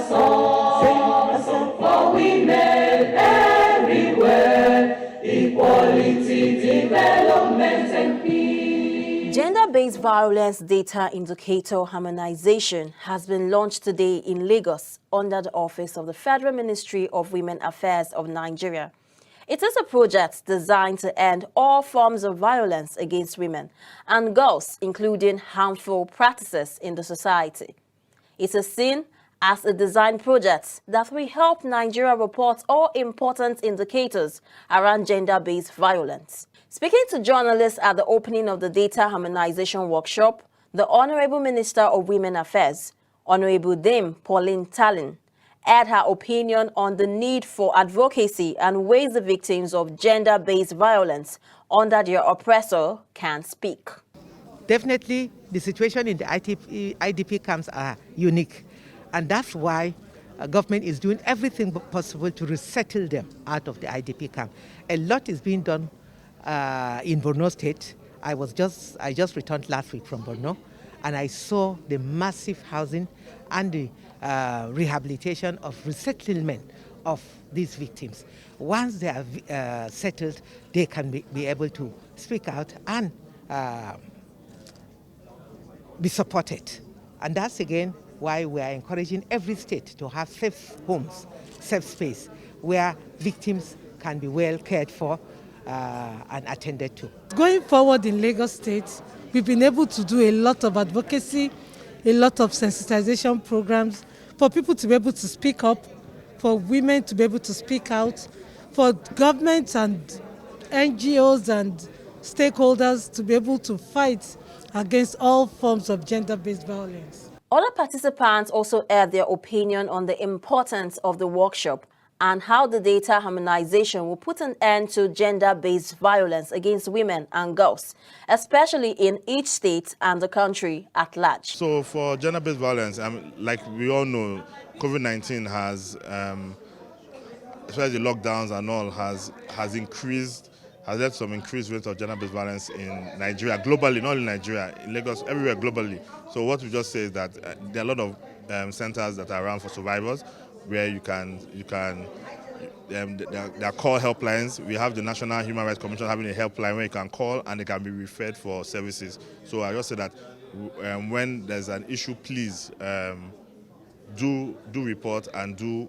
song for women everywhere, equality, development, and peace. Gender-based violence data indicator harmonization has been launched today in Lagos under the Office of the Federal Ministry of Women Affairs of Nigeria. It is a project designed to end all forms of violence against women and girls, including harmful practices in the society. It is seen as a design project that will help Nigeria report all important indicators around gender-based violence. Speaking to journalists at the opening of the Data Harmonization Workshop, the Honorable Minister of Women Affairs, Honorable Dame Pauline Tallinn, aired her opinion on the need for advocacy and ways the victims of gender-based violence under their oppressor can speak. Definitely, the situation in the IDP camps are unique, and that's why government is doing everything possible to resettle them out of the IDP camp. A lot is being done in Borno State. I just returned last week from Borno, and I saw the massive housing and the rehabilitation of resettlement of these victims. Once they are settled, they can be able to speak out and be supported. And that's again why we are encouraging every state to have safe homes, safe space, where victims can be well cared for and attended to. Going forward in Lagos State, we've been able to do a lot of advocacy, a lot of sensitization programs for people to be able to speak up, for women to be able to speak out, for governments and NGOs and stakeholders to be able to fight against all forms of gender-based violence. Other participants also aired their opinion on the importance of the workshop and how the data harmonization will put an end to gender-based violence against women and girls, especially in each state and the country at large. So for gender-based violence, like we all know, COVID-19 has, especially the lockdowns and all, has led to some increased rate of gender-based violence in Nigeria, globally, not in Nigeria, in Lagos, everywhere globally. So what we just say is that there are a lot of centers that are around for survivors, where there are call helplines. We have the National Human Rights Commission having a helpline where you can call and they can be referred for services. So I just say that when there's an issue, please do report and do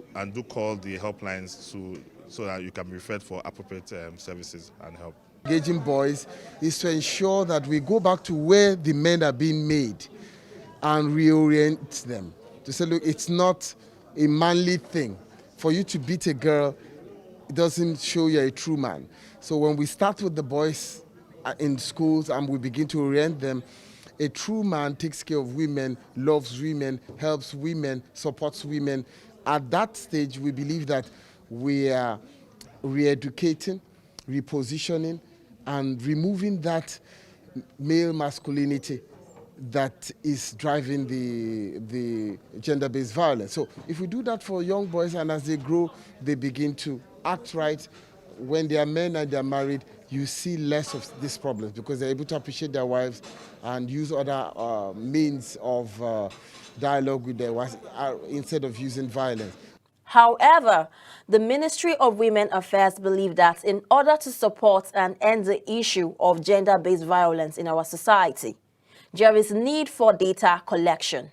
call the helplines so that you can be referred for appropriate services and help. Engaging boys is to ensure that we go back to where the men are being made and reorient them. To say, look, it's not a manly thing. For you to beat a girl, it doesn't show you're a true man. So when we start with the boys in schools and we begin to orient them, a true man takes care of women, loves women, helps women, supports women. At that stage, we believe that we are re-educating, repositioning, and removing that male masculinity that is driving the gender-based violence. So if we do that for young boys and as they grow, they begin to act right, when they are men and they are married, you see less of these problems because they're able to appreciate their wives and use other means of dialogue with their wives instead of using violence. However, the Ministry of Women Affairs believe that in order to support and end the issue of gender-based violence in our society, there is need for data collection.